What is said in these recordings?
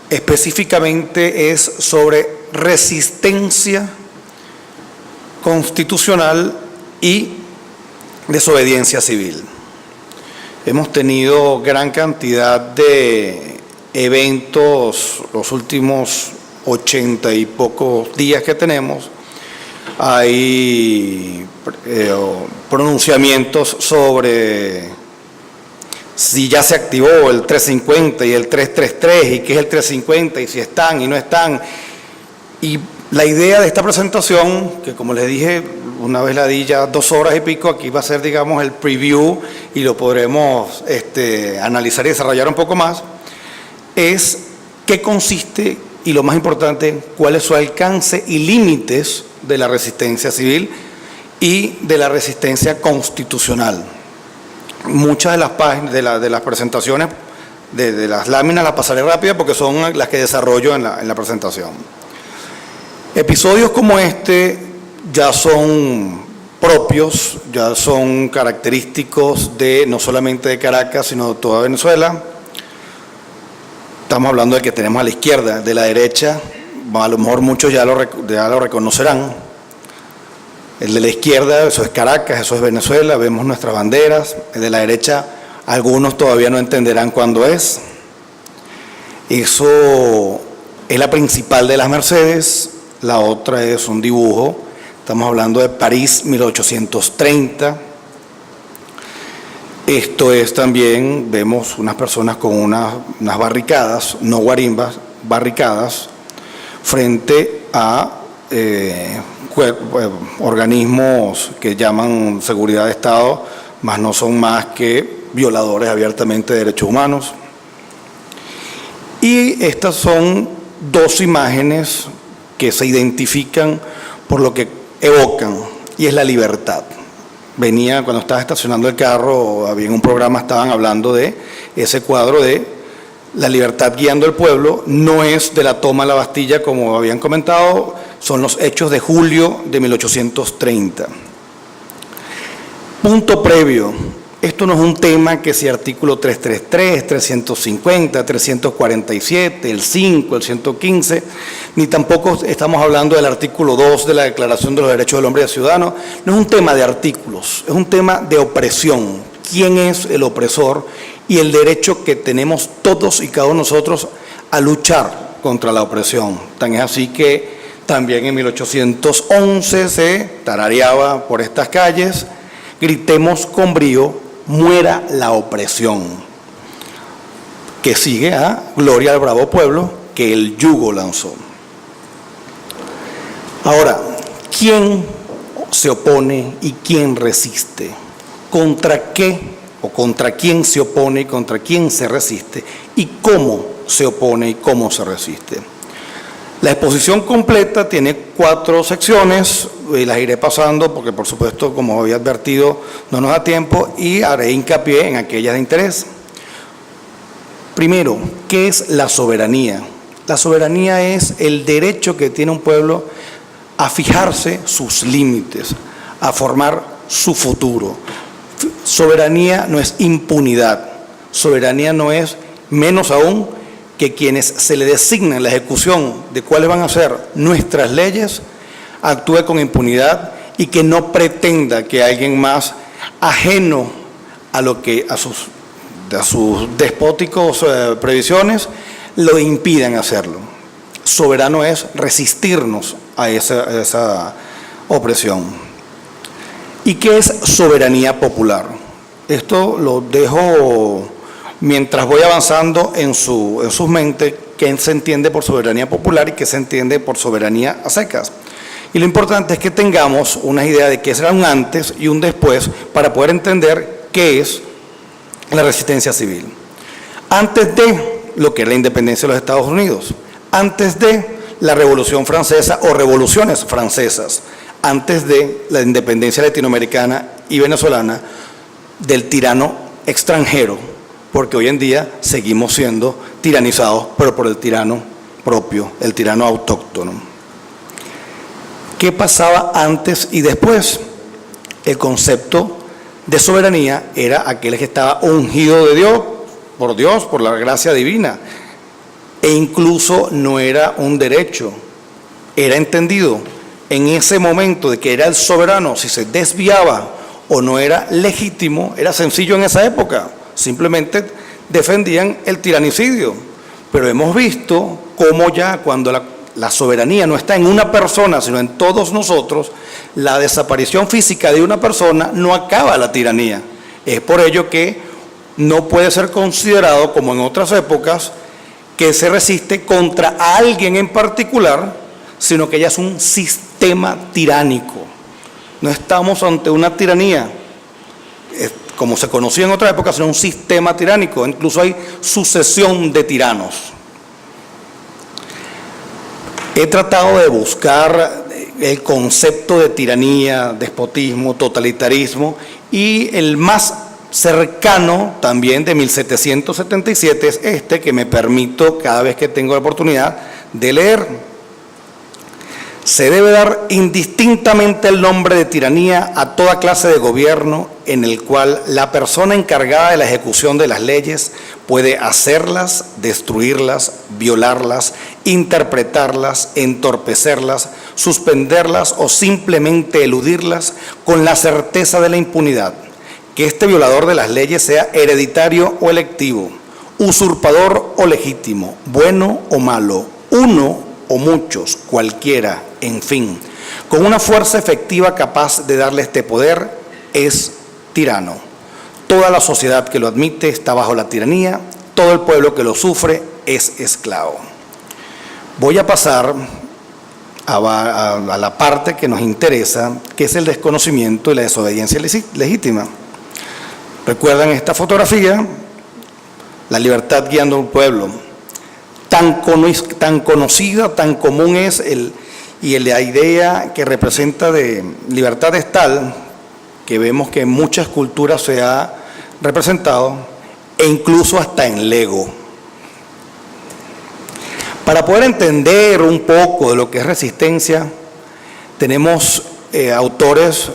específicamente es sobre resistencia constitucional y desobediencia civil. Hemos tenido gran cantidad de eventos los últimos 80 y pocos días que tenemos. Hay pronunciamientos sobre si ya se activó el 350 y el 333 y qué es el 350 y si están y no están. Y la idea de esta presentación, que como les dije, una vez la di ya 2 horas y pico, aquí va a ser, digamos, el preview y lo podremos analizar y desarrollar un poco más, es qué consiste y lo más importante, cuál es su alcance y límites de la resistencia civil y de la resistencia constitucional. Muchas de las páginas, de las presentaciones, de las láminas las pasaré rápidas porque son las que desarrollo en la presentación. Episodios como este ya son propios, ya son característicos de no solamente de Caracas, sino de toda Venezuela. Estamos hablando de que tenemos a la izquierda, de la derecha, a lo mejor muchos ya lo reconocerán. El de la izquierda, eso es Caracas, eso es Venezuela, vemos nuestras banderas. El de la derecha, algunos todavía no entenderán cuándo es. Eso es la principal de las Mercedes, la otra es un dibujo, estamos hablando de París 1830. Esto es también, vemos unas personas con unas barricadas, no guarimbas, barricadas, frente a organismos que llaman seguridad de Estado, mas no son más que violadores abiertamente de derechos humanos. Y estas son 2 imágenes que se identifican por lo que evocan, y es la libertad. Venía, cuando estaba estacionando el carro, había en un programa, estaban hablando de ese cuadro de la libertad guiando al pueblo. No es de la toma de la Bastilla, como habían comentado, son los hechos de julio de 1830. Punto previo. Esto no es un tema que si artículo 333, 350, 347, el 5, el 115, ni tampoco estamos hablando del artículo 2 de la Declaración de los Derechos del Hombre y del Ciudadano. No es un tema de artículos, es un tema de opresión. ¿Quién es el opresor? Y el derecho que tenemos todos y cada uno de nosotros a luchar contra la opresión. Tan es así que también en 1811 se tarareaba por estas calles: gritemos con brío, muera la opresión, que sigue a gloria al bravo pueblo que el yugo lanzó. Ahora, ¿quién se opone y quién resiste? ¿Contra qué o contra quién se opone y contra quién se resiste? ¿Y cómo se opone y cómo se resiste? La exposición completa tiene 4 secciones y las iré pasando porque, por supuesto, como había advertido, no nos da tiempo y haré hincapié en aquellas de interés. Primero, ¿qué es la soberanía? La soberanía es el derecho que tiene un pueblo a fijarse sus límites, a formar su futuro. Soberanía no es impunidad, soberanía no es, menos aún, que quienes se le designen la ejecución de cuáles van a ser nuestras leyes actúe con impunidad y que no pretenda que alguien más ajeno a lo que a sus despóticos previsiones lo impidan hacerlo. Soberano es resistirnos a esa opresión. ¿Y qué es soberanía popular? Esto lo dejo mientras voy avanzando en sus mentes, qué se entiende por soberanía popular y qué se entiende por soberanía a secas. Y lo importante es que tengamos una idea de qué será un antes y un después para poder entender qué es la resistencia civil. Antes de lo que era la independencia de los Estados Unidos, antes de la Revolución Francesa o revoluciones francesas, antes de la independencia latinoamericana y venezolana, del tirano extranjero, porque hoy en día seguimos siendo tiranizados, pero por el tirano propio, el tirano autóctono. ¿Qué pasaba antes y después? El concepto de soberanía era aquel que estaba ungido de Dios, por la gracia divina. e incluso no era un derecho, era entendido en ese momento de que era el soberano. Si se desviaba o no era legítimo, era sencillo en esa época, simplemente defendían el tiranicidio. Pero hemos visto cómo ya cuando la soberanía no está en una persona, sino en todos nosotros, la desaparición física de una persona no acaba la tiranía. Es por ello que no puede ser considerado, como en otras épocas, que se resiste contra alguien en particular, sino que ya es un sistema tiránico. No estamos ante una tiranía, como se conocía en otra época, sino un sistema tiránico. Incluso hay sucesión de tiranos. He tratado de buscar el concepto de tiranía, despotismo, totalitarismo, y el más cercano también de 1777 es este que me permito cada vez que tengo la oportunidad de leer. Se debe dar indistintamente el nombre de tiranía a toda clase de gobierno en el cual la persona encargada de la ejecución de las leyes puede hacerlas, destruirlas, violarlas, interpretarlas, entorpecerlas, suspenderlas o simplemente eludirlas con la certeza de la impunidad. Que este violador de las leyes sea hereditario o electivo, usurpador o legítimo, bueno o malo, uno o muchos, cualquiera, en fin, con una fuerza efectiva capaz de darle este poder, es tirano. Toda la sociedad que lo admite está bajo la tiranía, todo el pueblo que lo sufre es esclavo. Voy a pasar a la parte que nos interesa, que es el desconocimiento y la desobediencia legítima. ¿Recuerdan esta fotografía? La libertad guiando a un pueblo. Tan conocida, tan común es y la idea que representa de libertad es tal que vemos que en muchas culturas se ha representado e incluso hasta en Lego. Para poder entender un poco de lo que es resistencia, tenemos autores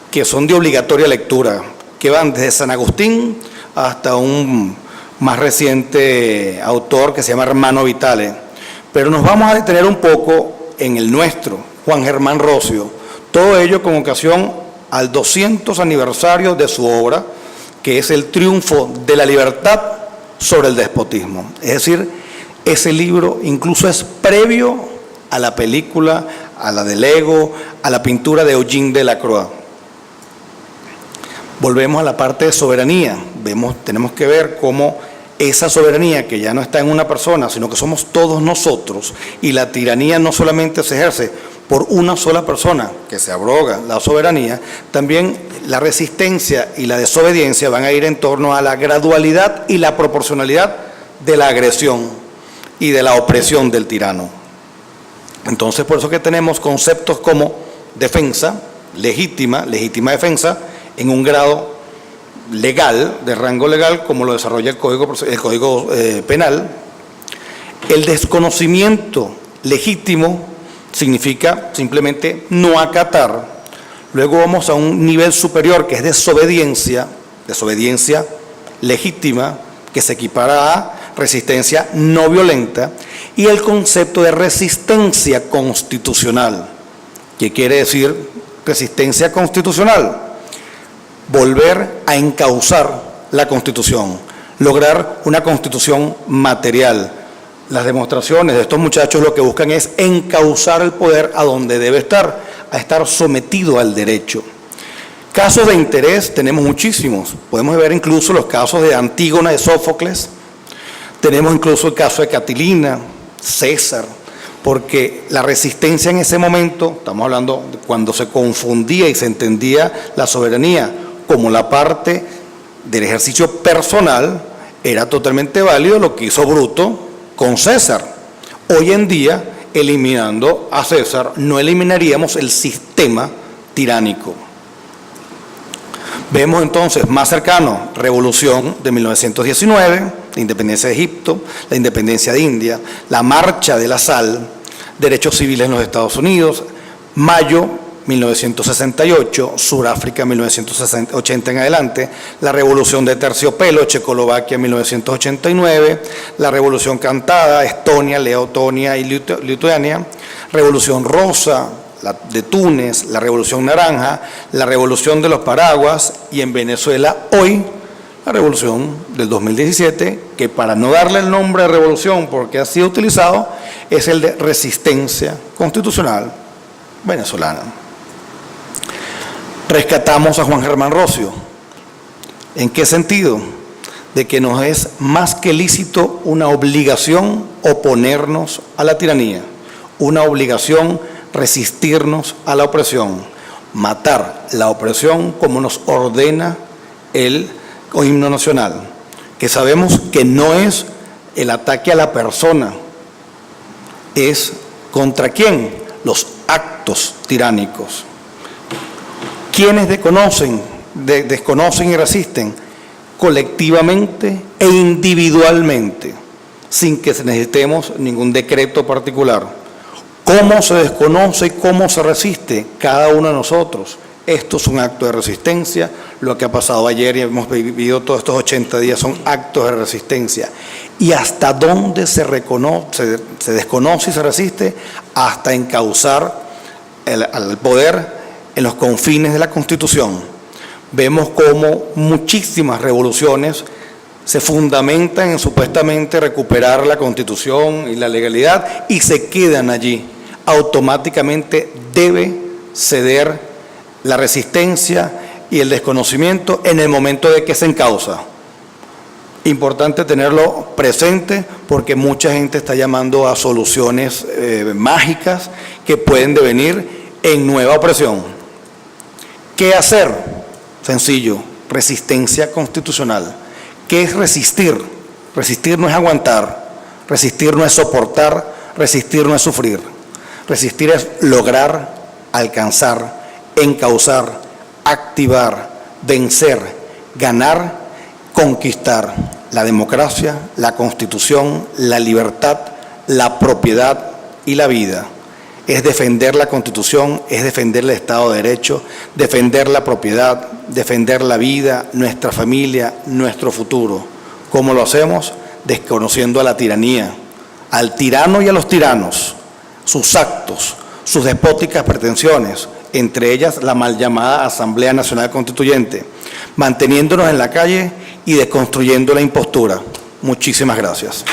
que son de obligatoria lectura, que van desde San Agustín hasta un más reciente autor que se llama Hermano Vitale. Pero nos vamos a detener un poco en el nuestro, Juan Germán Rossio. Todo ello con ocasión al 200 aniversario de su obra, que es El triunfo de la libertad sobre el despotismo. Es decir, ese libro incluso es previo a la película, a la de Lego, a la pintura de Eugene Delacroix. Volvemos a la parte de soberanía. Tenemos que ver cómo esa soberanía, que ya no está en una persona, sino que somos todos nosotros, y la tiranía no solamente se ejerce por una sola persona, que se abroga la soberanía, también la resistencia y la desobediencia van a ir en torno a la gradualidad y la proporcionalidad de la agresión y de la opresión del tirano. Entonces, por eso que tenemos conceptos como defensa, legítima defensa, en un grado legal, de rango legal, como lo desarrolla el Código Penal. El desconocimiento legítimo significa simplemente no acatar. Luego vamos a un nivel superior que es desobediencia legítima, que se equipara a resistencia no violenta, y el concepto de resistencia constitucional. ¿Qué quiere decir resistencia constitucional? Volver a encauzar la Constitución, lograr una Constitución material. Las demostraciones de estos muchachos lo que buscan es encauzar el poder a donde debe estar, a estar sometido al derecho. Casos de interés tenemos muchísimos. Podemos ver incluso los casos de Antígona de Sófocles, tenemos incluso el caso de Catilina, César, porque la resistencia en ese momento, estamos hablando de cuando se confundía y se entendía la soberanía como la parte del ejercicio personal, era totalmente válido lo que hizo Bruto con César. Hoy en día, eliminando a César, no eliminaríamos el sistema tiránico. Vemos entonces más cercano, Revolución de 1919, la independencia de Egipto, la independencia de India, la marcha de la sal, derechos civiles en los Estados Unidos, mayo 1968, Sudáfrica 1980 en adelante, la Revolución de Terciopelo, Checoslovaquia 1989, la Revolución Cantada, Estonia, Letonia y Lituania, Revolución Rosa de Túnez, la Revolución Naranja, la Revolución de los Paraguas y en Venezuela hoy la Revolución del 2017, que para no darle el nombre de revolución porque ha sido utilizado, es el de Resistencia Constitucional Venezolana. Rescatamos a Juan Germán Rossio. ¿En qué sentido? De que nos es más que lícito una obligación oponernos a la tiranía, una obligación resistirnos a la opresión, matar la opresión como nos ordena el himno nacional, que sabemos que no es el ataque a la persona, es ¿contra quién? Los actos tiránicos. ¿Quiénes desconocen y resisten? Colectivamente e individualmente, sin que necesitemos ningún decreto particular. ¿Cómo se desconoce y cómo se resiste? Cada uno de nosotros. Esto es un acto de resistencia. Lo que ha pasado ayer y hemos vivido todos estos 80 días son actos de resistencia. ¿Y hasta dónde se desconoce y se resiste? Hasta encauzar al poder en los confines de la Constitución. Vemos cómo muchísimas revoluciones se fundamentan en supuestamente recuperar la Constitución y la legalidad y se quedan allí. Automáticamente debe ceder la resistencia y el desconocimiento en el momento de que se encausa. Importante tenerlo presente porque mucha gente está llamando a soluciones mágicas que pueden devenir en nueva opresión. ¿Qué hacer? Sencillo, resistencia constitucional. ¿Qué es resistir? Resistir no es aguantar, resistir no es soportar, resistir no es sufrir. Resistir es lograr, alcanzar, encauzar, activar, vencer, ganar, conquistar la democracia, la Constitución, la libertad, la propiedad y la vida. Es defender la Constitución, es defender el Estado de Derecho, defender la propiedad, defender la vida, nuestra familia, nuestro futuro. ¿Cómo lo hacemos? Desconociendo a la tiranía, al tirano y a los tiranos, sus actos, sus despóticas pretensiones, entre ellas la mal llamada Asamblea Nacional Constituyente, manteniéndonos en la calle y desconstruyendo la impostura. Muchísimas gracias.